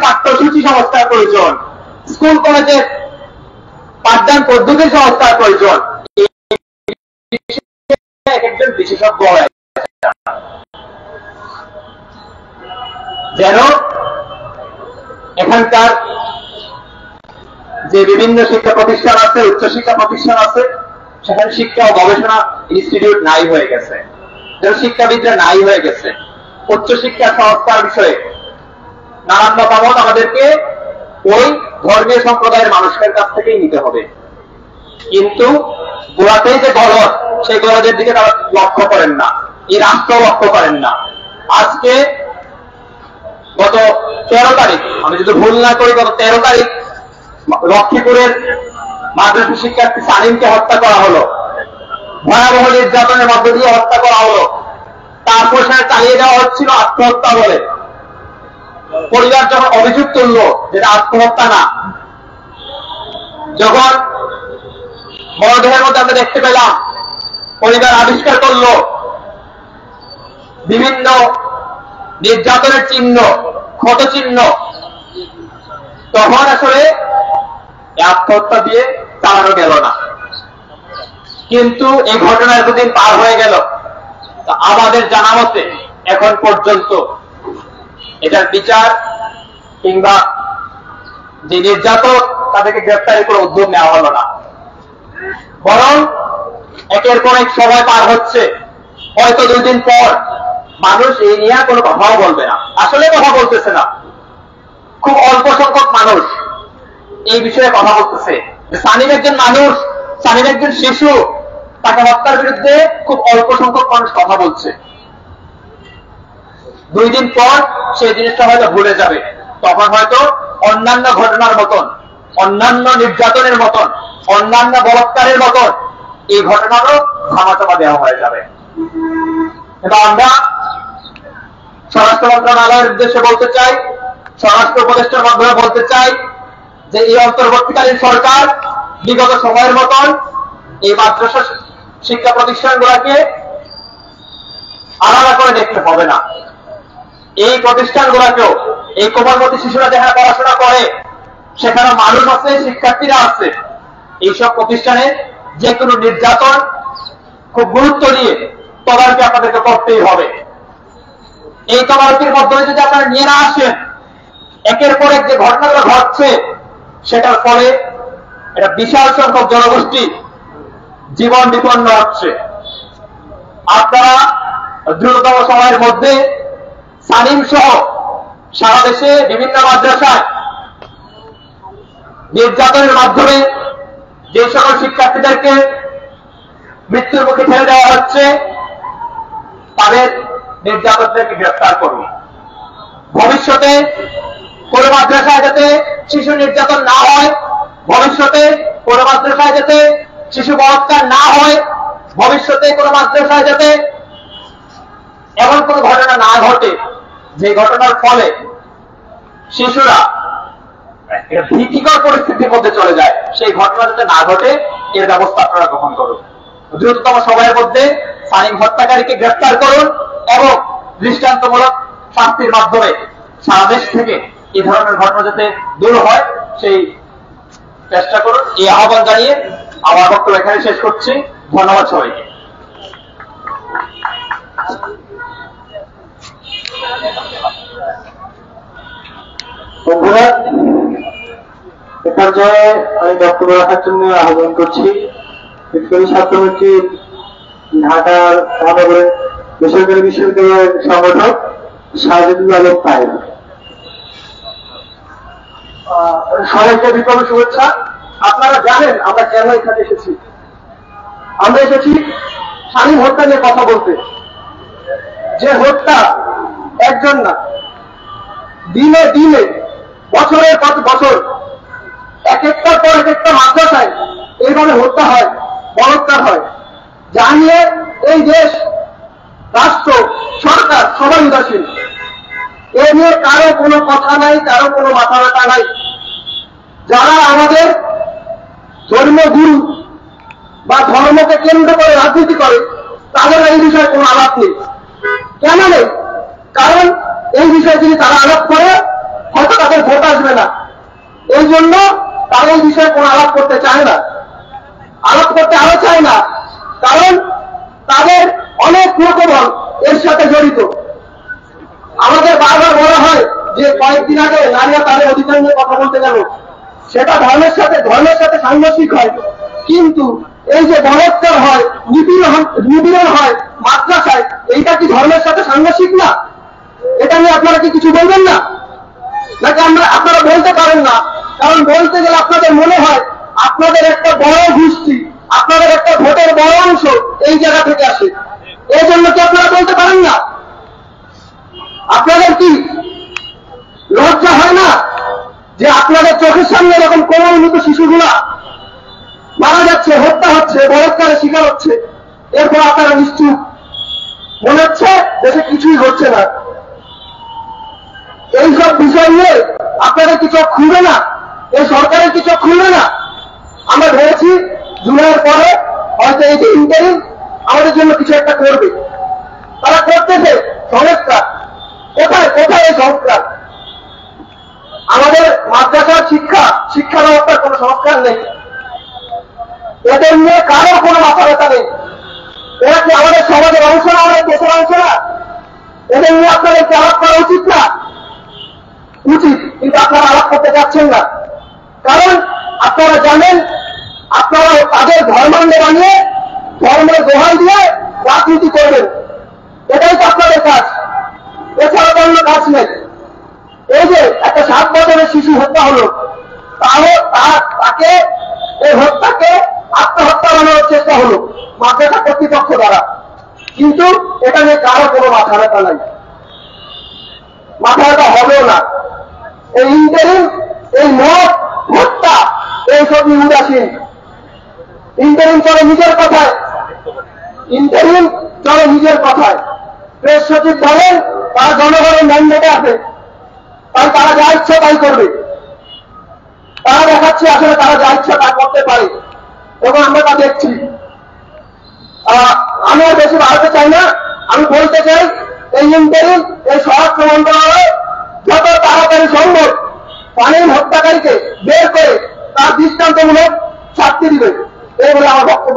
পাঠ্যসূচি সংস্কার প্রয়োজন, স্কুল কলেজের পাঠদান পদ্ধতির সংস্কার প্রয়োজন। একজন বিশেষজ্ঞ হয় যেন এখানকার যে বিভিন্ন শিক্ষা প্রতিষ্ঠান আছে, উচ্চশিক্ষা প্রতিষ্ঠান আছে, সেখানে শিক্ষা ও গবেষণা ইনস্টিটিউট নাই হয়ে গেছে, যেন শিক্ষাবিদরা নাই হয়ে গেছে। উচ্চশিক্ষা সংস্কার বিষয়ে নানান মতামত আমাদেরকে ওই ধর্মীয় সম্প্রদায়ের মানুষের কাছ থেকেই নিতে হবে, কিন্তু গোড়াতেই যে গলদ, সেই গলদের দিকে তারা লক্ষ্য করেন না, এই রাষ্ট্র লক্ষ্য করেন না। আজকে গত 13 তারিখ, আমি যদি ভুল না করি, গত 13 তারিখ লক্ষ্মীপুরের মাদ্রাসা শিক্ষার্থী সালিমকে হত্যা করা হলো, ভয়াবহ নির্যাতনের মধ্য দিয়ে হত্যা করা হলো। তারপর সেটা চালিয়ে দেওয়া হচ্ছিল আত্মহত্যা বলে। পরিবার যখন অভিযোগ তুলল যেটা আত্মহত্যা না, যখন মরদেহের মধ্যে আমরা দেখতে পেলাম, পরিবার আবিষ্কার করলো বিভিন্ন নির্যাতনের চিহ্ন, ক্ষত চিহ্ন, তখন আসলে আত্মহত্যা দিয়ে চালানো গেল না। কিন্তু এই ঘটনা এতদিন পার হয়ে গেল, আমাদের জানা মতে এখন পর্যন্ত এটার বিচার কিংবা যে নির্যাতক তাদেরকে গ্রেফতারের কোনো উদ্যোগ নেওয়া হলো না, বরং একের পর এক সময় পার হচ্ছে। হয়তো 2 দিন পর মানুষ এই নিয়ে কোনো কথাও বলবে না, আসলে কথা বলতেছে না। খুব অল্প সংখ্যক মানুষ এই বিষয়ে কথা বলতেছে। সানিম একজন মানুষ, সানিম একজন শিশু, তাকে হত্যার বিরুদ্ধে খুব অল্প সংখ্যক মানুষ কথা বলছে। 2 দিন পর সেই জিনিসটা হয়তো ভুলে যাবে, তখন হয়তো অন্যান্য ঘটনার মতন, অন্যান্য নির্যাতনের মতন, অন্যান্য বলাৎকারের মতন এই ঘটনারও ধামাচাপা দেওয়া হয়ে যাবে। কিন্তু আমরা স্বরাষ্ট্র মন্ত্রণালয়ের উদ্দেশ্যে বলতে চাই, স্বরাষ্ট্র উপদেষ্টার মাধ্যমে বলতে চাই যে এই অন্তর্বর্তীকালীন সরকার বিগত সময়ের মতন এই মাদ্রাসা শিক্ষা প্রতিষ্ঠানগুলোকে আলাদা করে দেখতে হবে না। এই প্রতিষ্ঠানগুলোকেও, এই কোমলমতি শিশুরা যেখানে পড়াশোনা করে সেখানে মানুষ আছে, শিক্ষার্থীরা আছে, এইসব প্রতিষ্ঠানে যে কোনো নির্যাতন খুব গুরুত্ব নিয়ে তদারকি আপনাদেরকে করতেই হবে। এই তদারকির মাধ্যমে যদি আপনারা নিয়ে না আসেন, একের পর এক যে ঘটনাগুলো ঘটছে সেটার ফলে এটা বিশাল সংখ্যক জনগোষ্ঠী জীবন বিপন্ন হচ্ছে। আপনারা দ্রুততম সময়ের মধ্যে সানিম সহ সারা দেশে বিভিন্ন মাদ্রাসায় নির্যাতনের মাধ্যমে যে সকল শিক্ষার্থীদেরকে মৃত্যুর মুখে ঠেলে দেওয়া হচ্ছে, তাদের নির্যাতকদেরকে গ্রেফতার করুন। ভবিষ্যতে কোন মাদ্রাসায় যাতে শিশু নির্যাতন না হয়, ভবিষ্যতে কোন মাদ্রাসায় যাতে শিশু বলাৎকার না হয়, ভবিষ্যতে কোন মাদ্রাসায় যাতে এমন কোন ঘটনা না ঘটে যে ঘটনার ফলে শিশুরা এটা ভীতিকর পরিস্থিতির মধ্যে চলে যায়, সেই ঘটনা যাতে না ঘটে এর ব্যবস্থা আপনারা গ্রহণ করুন। দ্রুততম সময়ের মধ্যে সানিম হত্যাকারীকে গ্রেফতার করুন এবং দৃষ্টান্তমূলক শাস্তির মাধ্যমে সারা দেশ থেকে এই ধরনের ঘটনা যাতে দূর হয় সেই চেষ্টা করুন। এই আহ্বান জানিয়ে আমার বক্তব্য এখানে শেষ করছি। ধন্যবাদ সবাইকে। বন্ধুরা, এ পর্যায়ে আমি বক্তব্য রাখার জন্য আহ্বান করছি ছাত্রমন্ত্রী ঢাকার মহানগরের বেসরকারি বিশ্ববিদ্যালয়ের সংগঠক সাজেদুল আলম পায়েল। সবাইকে বিপ্লব শুভেচ্ছা। আপনারা জানেন আমরা কেন এখানে এসেছি। আমরা এসেছি সানিম হত্যা নিয়ে কথা বলতে। যে হত্যা একজন না, দিনে দিনে, বছরের পর বছর এক একটার পর এক একটা মাদ্রাসায় এইভাবে হত্যা হয়, বলাৎকার হয়, যা নিয়ে এই দেশ, রাষ্ট্র, সরকার সবাই উদাসীন। এ নিয়ে কারো কোনো কথা নাই, কারো কোনো মাথা ব্যথা নাই। যারা আমাদের ধর্মগুরু বা ধর্মকে কেন্দ্র করে রাজনীতি করে তাদের এই বিষয়ে কোনো আলাপ নেই। কেন নেই? কারণ এই বিষয়ে যদি তারা আলাপ করে হয়তো তাদের ভোট জন্য তারা এই বিষয়ে কোনো আলাপ করতে চায় না, আলাপ করতে আরো চায় না, কারণ তাদের অনেক লোকবল এর সাথে জড়িত। আমাদের বারবার বলা হয় যে কয়েকদিন আগে নারীরা তাদের অধিকার নিয়ে কথা বলতে গেল, সেটা ধর্মের সাথে সাংঘর্ষিক হয়। কিন্তু এই যে বলাৎকার হয়, নিপীড়ন হয় মাদ্রাসায়, এইটা কি ধর্মের সাথে সাংঘর্ষিক না? এটা নিয়ে আপনারা কি কিছু বলবেন না? নাকি আপনারা বলতে পারেন না? কারণ বলতে গেলে আপনাদের মনে হয় আপনাদের একটা বড় গোষ্ঠী, আপনাদের একটা ভোটের বড় অংশ এই জায়গা থেকে আসে, এই জন্য কি আপনারা বলতে পারেন না? আপনাদের কি লজ্জা হয় না যে আপনাদের চোখের সামনে এরকম কোমলমৃত শিশুগুলা মারা যাচ্ছে, হত্যা হচ্ছে, বলাৎকারের শিকার হচ্ছে, এরপর আপনারা নিশ্চুপ, মনে হচ্ছে দেশে কিছুই ঘটছে না? এইসব বিষয় নিয়ে আপনাদের কি চোখ খুলবে না? এই সরকারের কি চোখ খুলবে না? আমরা ভেবেছি জুলাইয়ের পরে হয়তো এই যে ইন্টারিম আমাদের জন্য কিছু একটা করবে। তারা করতেছে সংস্কার, কোথায় কোথায় এই সংস্কার? আমাদের মাদ্রাসার শিক্ষা ব্যবস্থার কোনো সংস্কার নেই, এদের নিয়ে কারোর কোনো মাথা ব্যথা নেই। এরা কি আমাদের সমাজের অংশ না, আমাদের দেশের অংশ না? এদের নিয়ে আপনাদেরকে আলাপ করা উচিত না? উচিত, কিন্তু আপনারা আলাপ করতে চাচ্ছেন না, কারণ আপনারা জানেন আপনারা তাদের ধর্মান্ধ বানিয়ে ধর্মের দোহাই দিয়ে রাজনীতি করবেন, এটাই তো আপনাদের কাজ, এছাড়া অন্য কাজ নেই। এই যে একটা 7 বছরের শিশু হত্যা হলো, তাকে এই হত্যাকে আত্মহত্যা বানানোর চেষ্টা হলো মাদ্রাসা কর্তৃপক্ষ দ্বারা, কিন্তু এটা নিয়ে কারো কোনো মাথা ব্যথা নাই, মাথা ব্যথা হবেও না। এই ইন্টারিম, এই মত হত্যা, এইসব উদাসীন। ইন্টারিম চলে নিজের কথায়, ইন্টারিম চলে নিজের কথায়। প্রেস সচিব বলেন তারা জনগণের ম্যান্ডেটে আছে, তাই তারা যা ইচ্ছা তাই করবে। তারা দেখাচ্ছে আসলে তারা যা ইচ্ছা তা করতে পারে, এবং আমরা তা দেখছি। আমি আর বেশি বাড়াতে চাই না, আমি বলতে চাই এই ইন্টারিম, এই স্বরাষ্ট্র মন্ত্রণালয় যত তাড়াতাড়ি সম্ভব পানির হত্যাকারীকে বের করে তার দৃষ্টান্তমূলক শাস্তি দিবে, এই বলে আমার বক্তব্য।